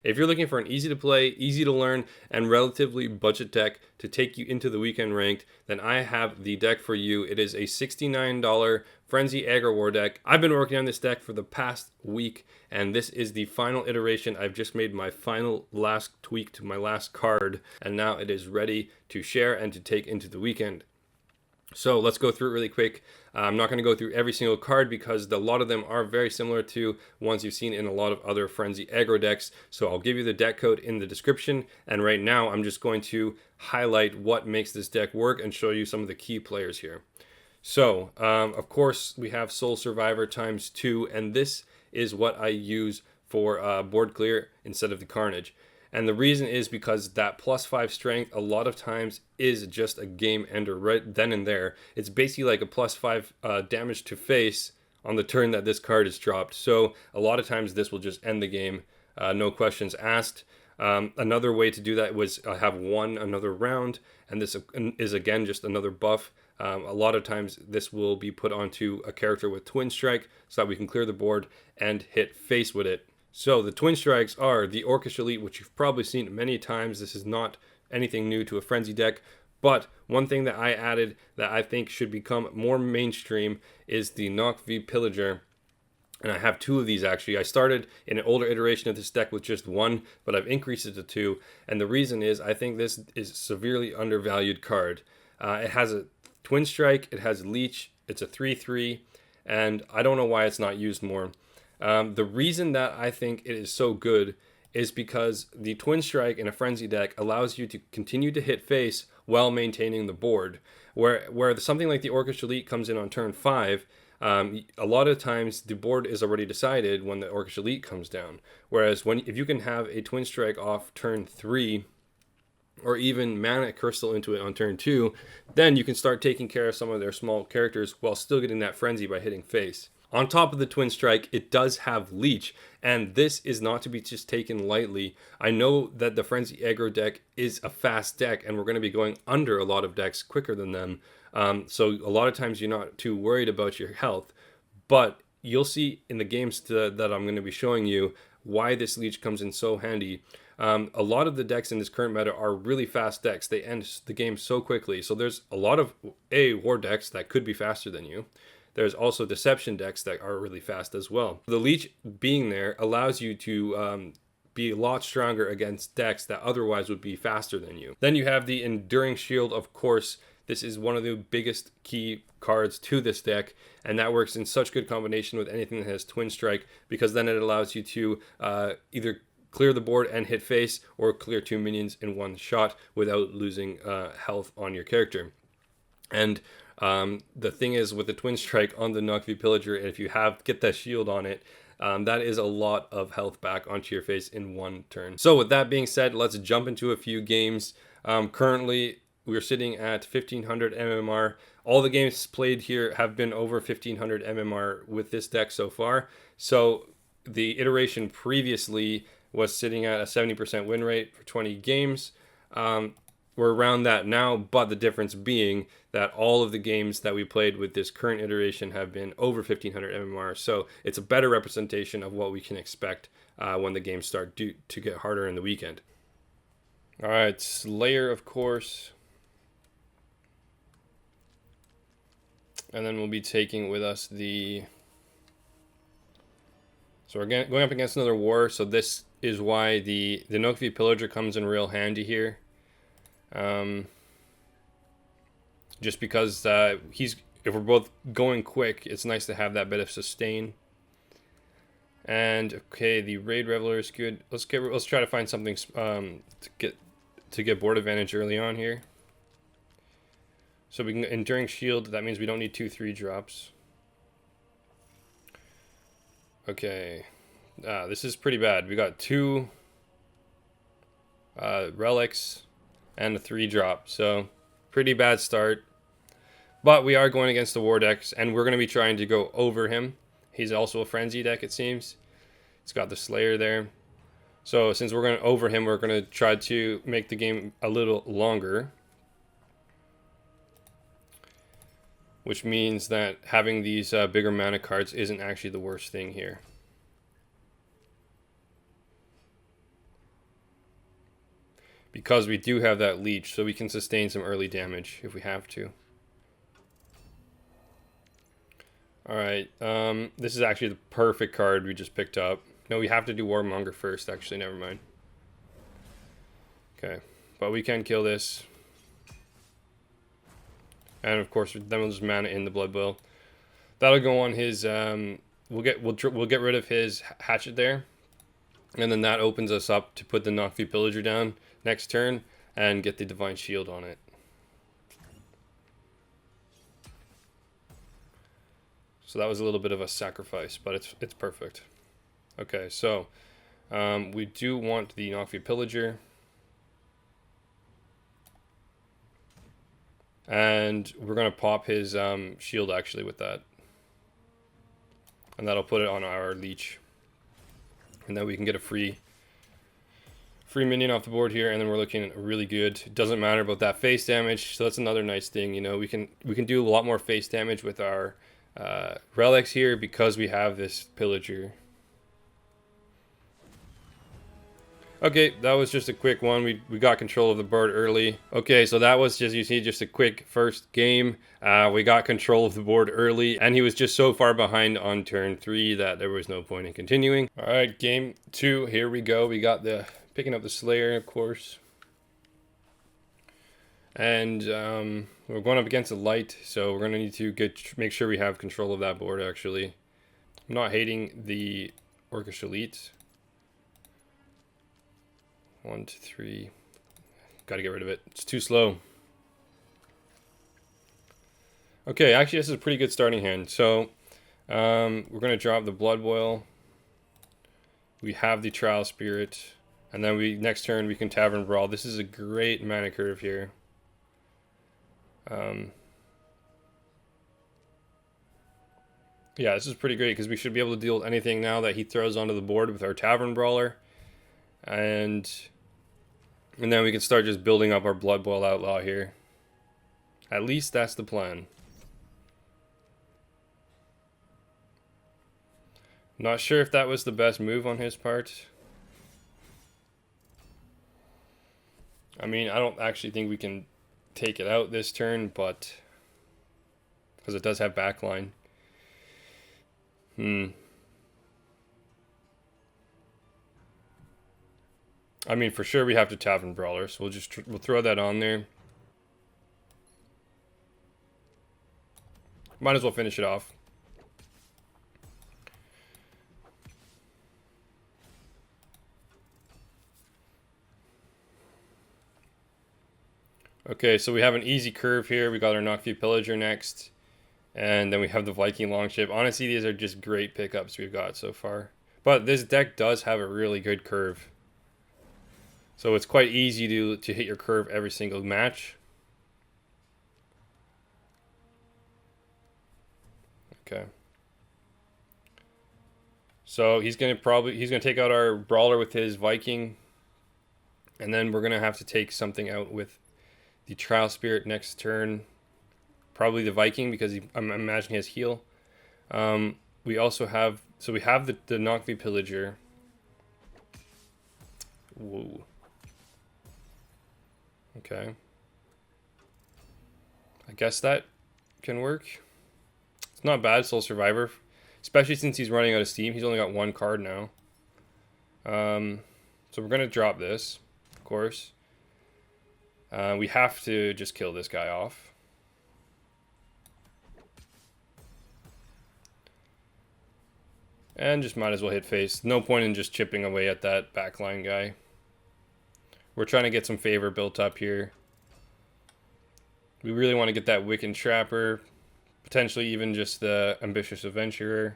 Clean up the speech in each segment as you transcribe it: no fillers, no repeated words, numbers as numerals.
If you're looking for an easy to play, easy to learn, and relatively budget deck to take you into the weekend ranked, then I have the deck for you. It is a $69 Frenzy Aggro War deck. I've been working on this deck for the past week, and this is the final iteration. I've just made my final last tweak to my last card, and now it is ready to share and to take into the weekend. So let's go through it really quick. I'm not going to go through every single card because a lot of them are very similar to ones you've seen in a lot of other Frenzy aggro decks. So I'll give you the deck code in the description. And right now I'm just going to highlight what makes this deck work and show you some of the key players here. So of course we have Soul Survivor ×2, and this is what I use for board clear instead of the Carnage. And the reason is because that +5 strength a lot of times is just a game ender right then and there. It's basically like a +5 damage to face on the turn that this card is dropped. So a lot of times this will just end the game, no questions asked. Another way to do that was have another round, and this is again just another buff. A lot of times this will be put onto a character with Twin Strike so that we can clear the board and hit face with it. So the Twin Strikes are the Orcish Elite, which you've probably seen many times. This is not anything new to a Frenzy deck. But one thing that I added that I think should become more mainstream is the Nokkvi Pillager. And I have two of these actually. I started in an older iteration of this deck with just one, but I've increased it to two. And the reason is I think this is a severely undervalued card. It has a Twin Strike, it has Leech, it's a 3/3, and I don't know why it's not used more. The reason that I think it is so good is because the Twin Strike in a Frenzy deck allows you to continue to hit face while maintaining the board. Where something like the Orcish Elite comes in on turn 5, a lot of times the board is already decided when the Orcish Elite comes down. Whereas if you can have a Twin Strike off turn 3, or even Mana Crystal into it on turn 2, then you can start taking care of some of their small characters while still getting that Frenzy by hitting face. On top of the Twin Strike, it does have Leech, and this is not to be just taken lightly. I know that the Frenzy aggro deck is a fast deck, and we're going to be going under a lot of decks quicker than them. So a lot of times you're not too worried about your health, but you'll see in the games that I'm going to be showing you why this Leech comes in so handy. A lot of the decks in this current meta are really fast decks. They end the game so quickly. So there's a lot of war decks that could be faster than you. There's also deception decks that are really fast as well. The Leech being there allows you to be a lot stronger against decks that otherwise would be faster than you. Then you have the Enduring Shield, of course. This is one of the biggest key cards to this deck, and that works in such good combination with anything that has Twin Strike, because then it allows you to either clear the board and hit face, or clear 2 minions in one shot without losing health on your character. And the thing is, with the Twin Strike on the Nokkvi Pillager, if you get that shield on it, that is a lot of health back onto your face in one turn. So with that being said, let's jump into a few games. Currently, we're sitting at 1500 MMR. All the games played here have been over 1500 MMR with this deck so far. So the iteration previously was sitting at a 70% win rate for 20 games. We're around that now, but the difference being that all of the games that we played with this current iteration have been over 1500 MMR. So it's a better representation of what we can expect when the games start to get harder in the weekend. All right, Slayer, of course. And then we'll be taking with us the... So we're going up against another war. So this is why the Nokkvi Pillager comes in real handy here. Just because if we're both going quick, it's nice to have that bit of sustain. And okay, the Raid Reveler is good. Let's try to find something to get board advantage early on here. So we can Enduring Shield. That means we don't need 2/3 drops. Okay, this is pretty bad. We got 2 relics and a 3-drop, so pretty bad start. But we are going against the war decks, and we're going to be trying to go over him. He's also a Frenzy deck, it seems. It's got the Slayer there. So since we're going to over him, we're going to try to make the game a little longer. Which means that having these bigger mana cards isn't actually the worst thing here. because we do have that leech, so we can sustain some early damage if we have to. Alright, this is actually the perfect card we just picked up. No, we have to do Warmonger first, actually, never mind. Okay, but we can kill this. And of course, then we'll just mana in the Blood Boil. That'll go on his, we'll get rid of his hatchet there. And then that opens us up to put the Nokkvi Pillager down next turn and get the Divine Shield on it. So that was a little bit of a sacrifice, but it's perfect. Okay, so we do want the Nokkvi Pillager. And we're going to pop his shield actually with that. And that'll put it on our leech. And then we can get a free minion off the board here, and then we're looking really good. It doesn't matter about that face damage, so that's another nice thing. You know, we can do a lot more face damage with our relics here because we have this pillager. Okay, that was just a quick one. We got control of the board early. Okay, so that was just, you see, just a quick first game. We got control of the board early, and he was just so far behind on turn 3 that there was no point in continuing. All right, game 2, here we go. We got the picking up the Slayer, of course. And we're going up against a light, so we're going to need to make sure we have control of that board, actually. I'm not hating the Orcish Elite. 1, 2, 3. Gotta get rid of it. It's too slow. Okay, actually this is a pretty good starting hand. So we're gonna drop the Blood Boil. We have the Trial Spirit, and then next turn we can Tavern Brawl. This is a great mana curve here. Yeah, this is pretty great because we should be able to deal with anything now that he throws onto the board with our Tavern Brawler. And then we can start just building up our Blood Boil Outlaw here. At least that's the plan. Not sure if that was the best move on his part. I mean, I don't actually think we can take it out this turn, but because it does have backline. I mean, for sure we have to Tavern Brawler, so we'll throw that on there. Might as well finish it off. Okay, so we have an easy curve here. We got our Nokkvi Pillager next. And then we have the Viking Longship. Honestly, these are just great pickups we've got so far. But this deck does have a really good curve. So it's quite easy to hit your curve every single match. Okay. So he's gonna take out our Brawler with his Viking. And then we're gonna have to take something out with the Trial Spirit next turn. Probably the Viking because I imagine he has heal. We also have, so we have the Nokkvi Pillager. Whoa. Okay. I guess that can work. It's not bad, Soul Survivor. Especially since he's running out of steam. He's only got 1 card now. So we're going to drop this, of course. We have to just kill this guy off. And just might as well hit face. No point in just chipping away at that backline guy. We're trying to get some favor built up here. We really want to get that Wiccan Trapper. Potentially even just the Ambitious Adventurer.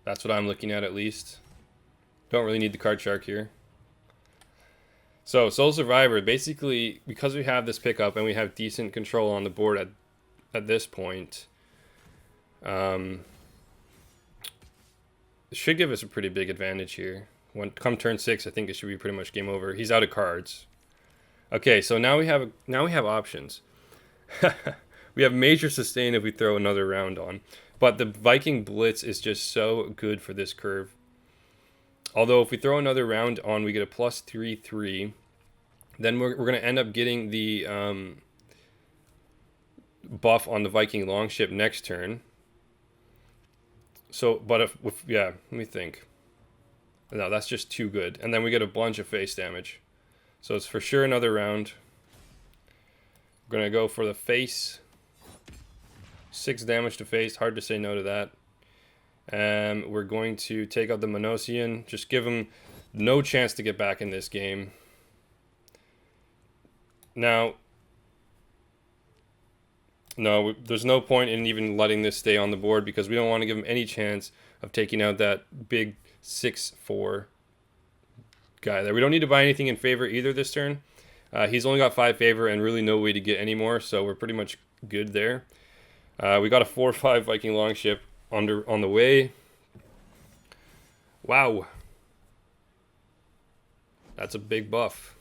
That's what I'm looking at least. Don't really need the Card Shark here. So, Soul Survivor, basically, because we have this pickup and we have decent control on the board at this point, it should give us a pretty big advantage here. Come turn 6, I think it should be pretty much game over. He's out of cards. Okay, so now we have options. We have major sustain if we throw another round on, but the Viking Blitz is just so good for this curve. Although if we throw another round on, we get a plus 3/3. Then we're going to end up getting the buff on the Viking longship next turn. So, but if yeah, let me think. No, that's just too good. And then we get a bunch of face damage. So it's for sure another round. We're going to go for the face. 6 damage to face. Hard to say no to that. And we're going to take out the Monosian. Just give him no chance to get back in this game. Now, no, there's no point in even letting this stay on the board because we don't want to give him any chance of taking out that big 6/4 guy there. We don't need to buy anything in favor either this turn. He's only got 5 favor and really no way to get any more, so we're pretty much good there. We got a 4/5 Viking longship on the way. Wow. That's a big buff.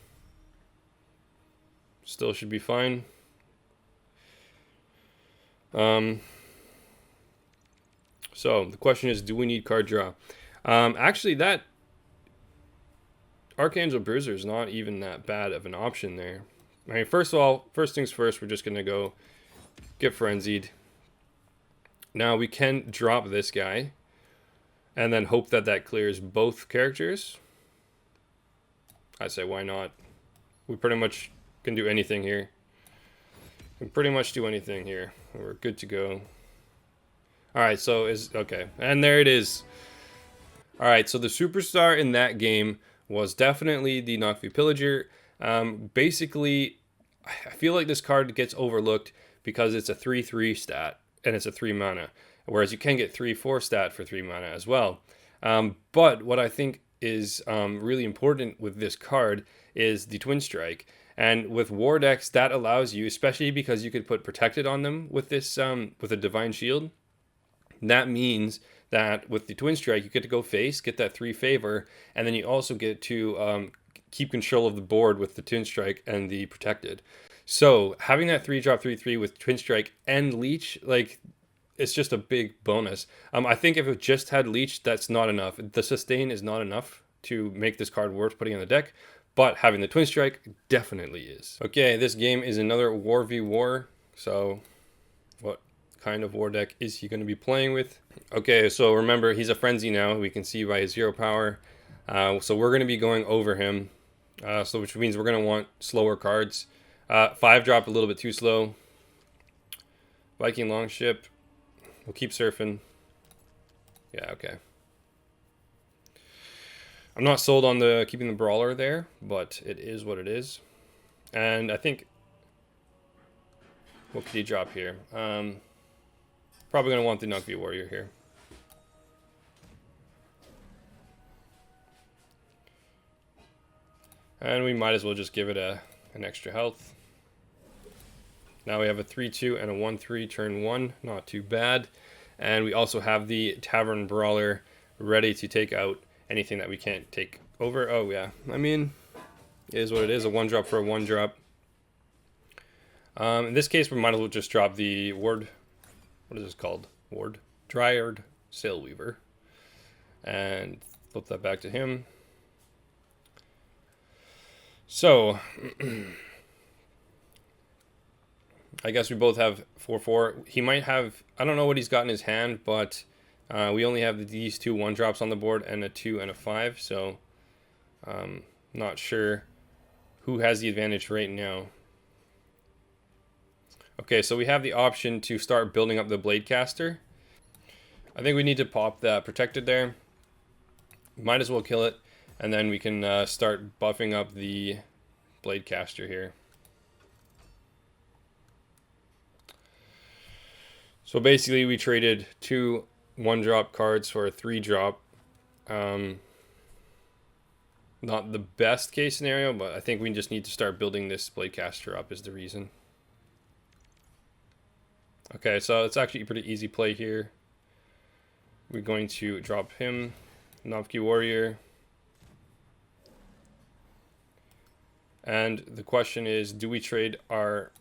Still should be fine. So the question is, do we need card draw? Actually, that Archangel Bruiser is not even that bad of an option there. I mean, first things first, we're just going to go get Frenzied. Now we can drop this guy and then hope that that clears both characters. I say, why not? We pretty much can do anything here. We can pretty much do anything here. We're good to go. Alright, so okay. And there it is. Alright, so the superstar in that game was definitely the Nokkvi Pillager. Basically, I feel like this card gets overlooked because it's a 3/3 stat and it's a 3 mana. Whereas you can get 3/4 stat for 3 mana as well. But what I think is really important with this card is the Twin Strike. And with war decks, that allows you, especially because you could put Protected on them with this with a Divine Shield. That means that with the Twin Strike, you get to go face, get that 3 favor, and then you also get to keep control of the board with the Twin Strike and the Protected. So having that 3-drop 3/3 with Twin Strike and Leech, like, it's just a big bonus. I think if it just had Leech, that's not enough. The sustain is not enough to make this card worth putting on the deck, but having the Twin Strike definitely is. Okay, this game is another War v War. So what kind of war deck is he going to be playing with? Okay, so remember, he's a Frenzy now. We can see by his 0 power. So we're going to be going over him. So which means we're going to want slower cards. 5-drop a little bit too slow. Viking Longship. We'll keep surfing. Yeah, okay. I'm not sold on the keeping the Brawler there, but it is what it is. And I think, what could he drop here? Probably going to want the Nokkvi Warrior here. And we might as well just give it an extra health. Now we have a 3/2 and a 1/3 turn 1. Not too bad. And we also have the Tavern Brawler ready to take out anything that we can't take over. Oh, yeah. I mean, it is what it is. A 1-drop for a 1-drop. In this case, we might as well just drop the Ward. What is this called? Ward. Dryad Sailweaver. And flip that back to him. So, I guess we both have 4/4. He might have, I don't know what he's got in his hand, but we only have these 2 1-drops on the board and a 2 and a 5. So, not sure who has the advantage right now. Okay, so we have the option to start building up the Bladecaster. I think we need to pop that Protected there. Might as well kill it. And then we can start buffing up the Bladecaster here. So basically we traded 2 1-drop cards for a 3-drop. Not the best case scenario, but I think we just need to start building this Bladecaster up is the reason. Okay, so it's actually a pretty easy play here. We're going to drop him, Nokkvi Warrior. And the question is, do we trade our...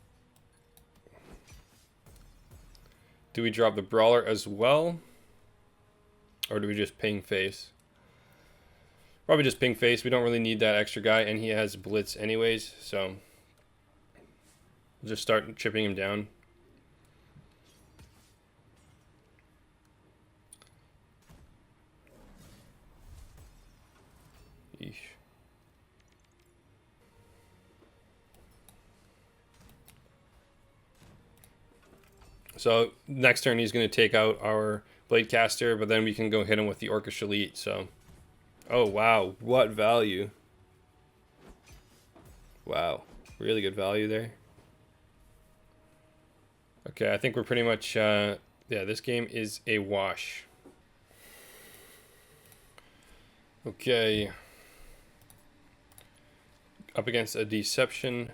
Do we drop the Brawler as well? Or do we just ping face? Probably just ping face. We don't really need that extra guy, and he has blitz anyways, so we'll just start chipping him down. Yeesh. So next turn he's going to take out our Blade Caster, but then we can go hit him with the Orcish Elite, so... Oh, wow. What value. Wow. Really good value there. Okay, I think we're pretty much... yeah, this game is a wash. Okay. Up against a Deception.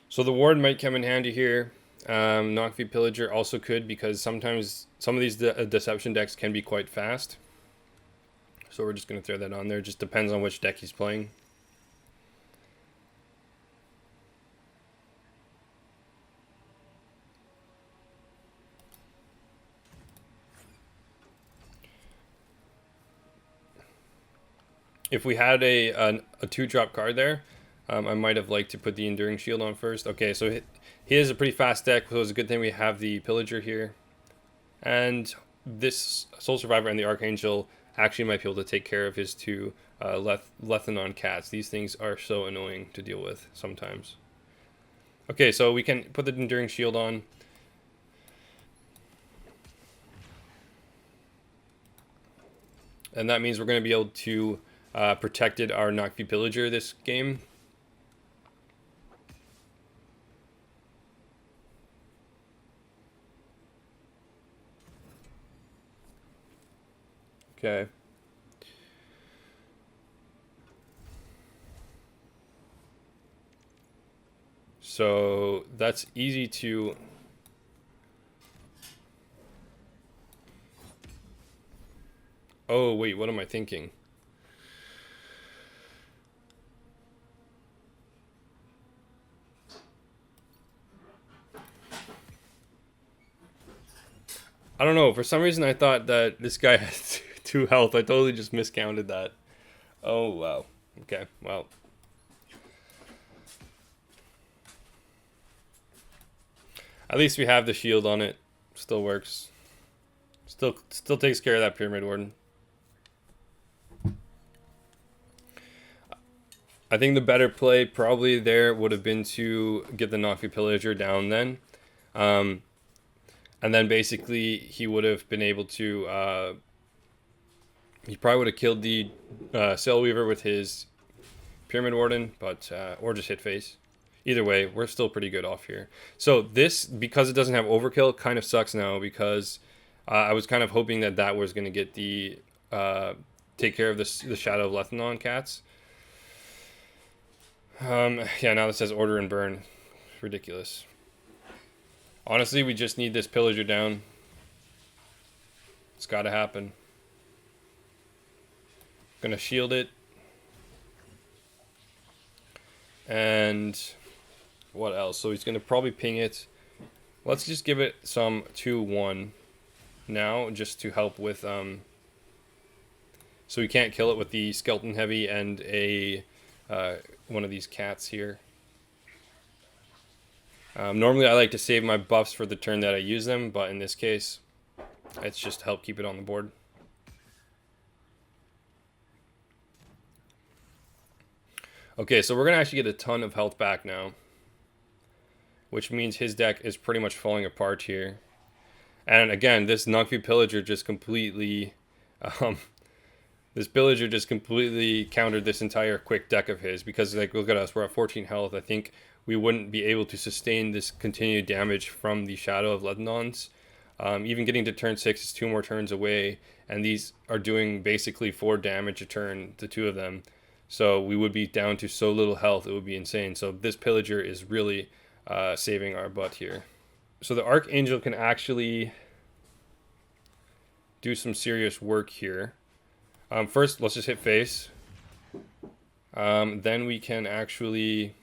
So the Ward might come in handy here. Nokkvi Pillager also could, because sometimes some of these Deception decks can be quite fast. So we're just going to throw that on there. Just depends on which deck he's playing. If we had a 2-drop card there, I might have liked to put the Enduring Shield on first. Okay, so he is a pretty fast deck, so it's a good thing we have the Pillager here. And this Soul Survivor and the Archangel actually might be able to take care of his 2 Lethenon cats. These things are so annoying to deal with sometimes. Okay, so we can put the Enduring Shield on. And that means we're going to be able to protected our Nokkvi Pillager this game. Okay. So that's easy to... Oh, wait, what am I thinking? I don't know. For some reason, I thought that this guy has 2 health. I totally just miscounted that. Oh, wow. Okay, well. At least we have the shield on it. Still works. Still takes care of that Pyramid Warden. I think the better play probably there would have been to get the Nokkvi Pillager down then. And then basically he would have been able to... he probably would have killed the Sail Weaver with his Pyramid Warden, but or just hit face. Either way, we're still pretty good off here. So this, because it doesn't have overkill, kind of sucks now, because I was kind of hoping that that was going to get the... take care of the Shadow of Lethenon cats. Yeah, now this says Order and Burn. Ridiculous. Honestly, we just need this Pillager down. It's got to happen. Gonna shield it. And what else? So he's gonna probably ping it. Let's just give it some 2-1 now, just to help with so we can't kill it with the Skeleton Heavy and a one of these cats here. Normally I like to save my buffs for the turn that I use them, but in this case it's just to help keep it on the board. Okay, so we're going to actually get a ton of health back now, which means his deck is pretty much falling apart here. And again, this Nokkvi Pillager just completely this Pillager just completely countered this entire quick deck of his, because like, look at us, we're at 14 health. I think we wouldn't be able to sustain this continued damage from the Shadow of Lethenons. Even getting to turn 6 is 2 more turns away, and these are doing basically 4 damage a turn, the 2 of them. So we would be down to so little health, it would be insane. So this Pillager is really saving our butt here. So the Archangel can actually do some serious work here. First, let's just hit face. Then we can actually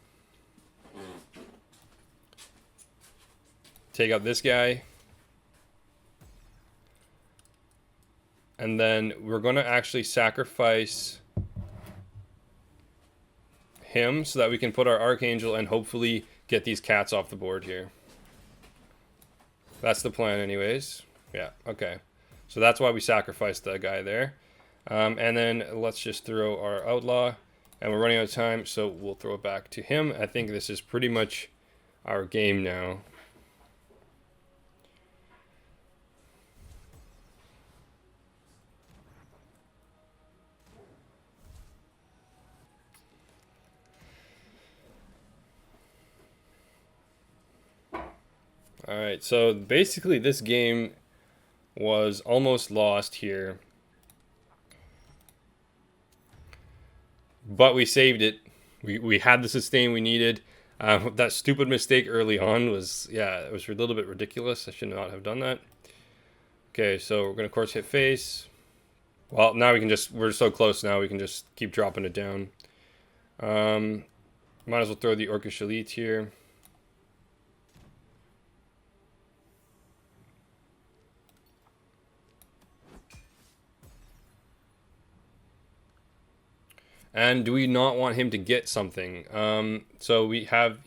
take out this guy. And then we're going to actually sacrifice him so that we can put our Archangel and hopefully get these cats off the board here. That's the plan anyways. Yeah, okay. So that's why we sacrificed the guy there. And then let's just throw our Outlaw. And we're running out of time, so we'll throw it back to him. I think this is pretty much our game now. Alright, so basically this game was almost lost here. But we saved it. We had the sustain we needed. That stupid mistake early on was, yeah, it was a little bit ridiculous. I should not have done that. Okay, so we're going to, of course, hit face. Well, now we can just, we're so close now, we can just keep dropping it down. Might as well throw the Orcish Elite here. And do we not want him to get something? So we have...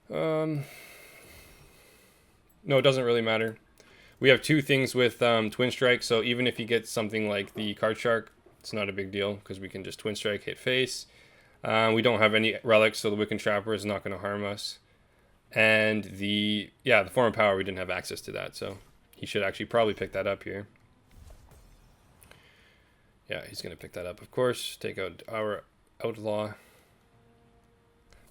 no, it doesn't really matter. We have two things with Twin Strike, so even if he gets something like the Card Shark, it's not a big deal, because we can just Twin Strike, hit face. We don't have any relics, so the Wiccan Trapper is not going to harm us. And the Form of Power, we didn't have access to that, so he should actually probably pick that up here. Yeah, he's going to pick that up, of course. Take out our Outlaw.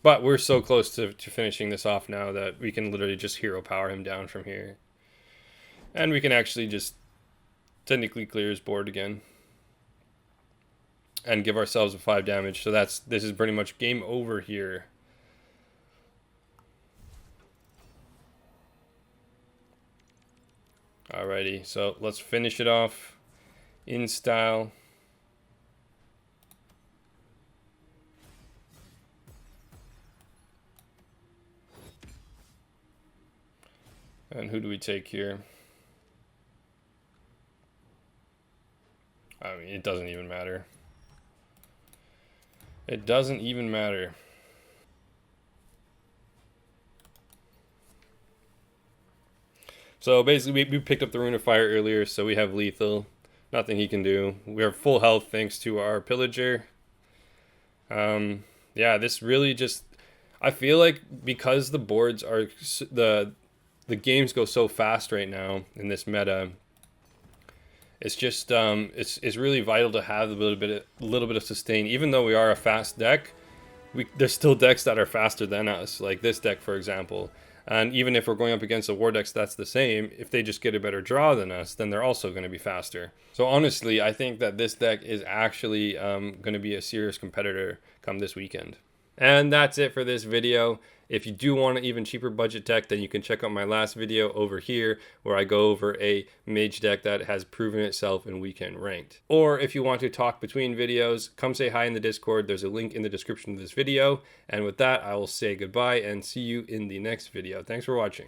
But we're so close to finishing this off now that we can literally just hero power him down from here. And we can actually just technically clear his board again. And give ourselves a 5 damage. So this is pretty much game over here. Alrighty, so let's finish it off in style. And who do we take here? I mean, it doesn't even matter. It doesn't even matter. So basically, we picked up the Rune of Fire earlier, so we have lethal. Nothing he can do. We are full health thanks to our Pillager. Yeah, this really just... I feel like because the boards are... The games go so fast right now in this meta. It's just it's really vital to have a little bit of sustain. Even though we are a fast deck, there's still decks that are faster than us, like this deck for example. And even if we're going up against the war decks that's the same, if they just get a better draw than us, then they're also going to be faster. So honestly, I think that this deck is actually going to be a serious competitor come this weekend. And that's it for this video. If you do want an even cheaper budget deck, then you can check out my last video over here where I go over a mage deck that has proven itself in weekend ranked. Or if you want to talk between videos, come say hi in the Discord. There's a link in the description of this video. And with that, I will say goodbye and see you in the next video. Thanks for watching.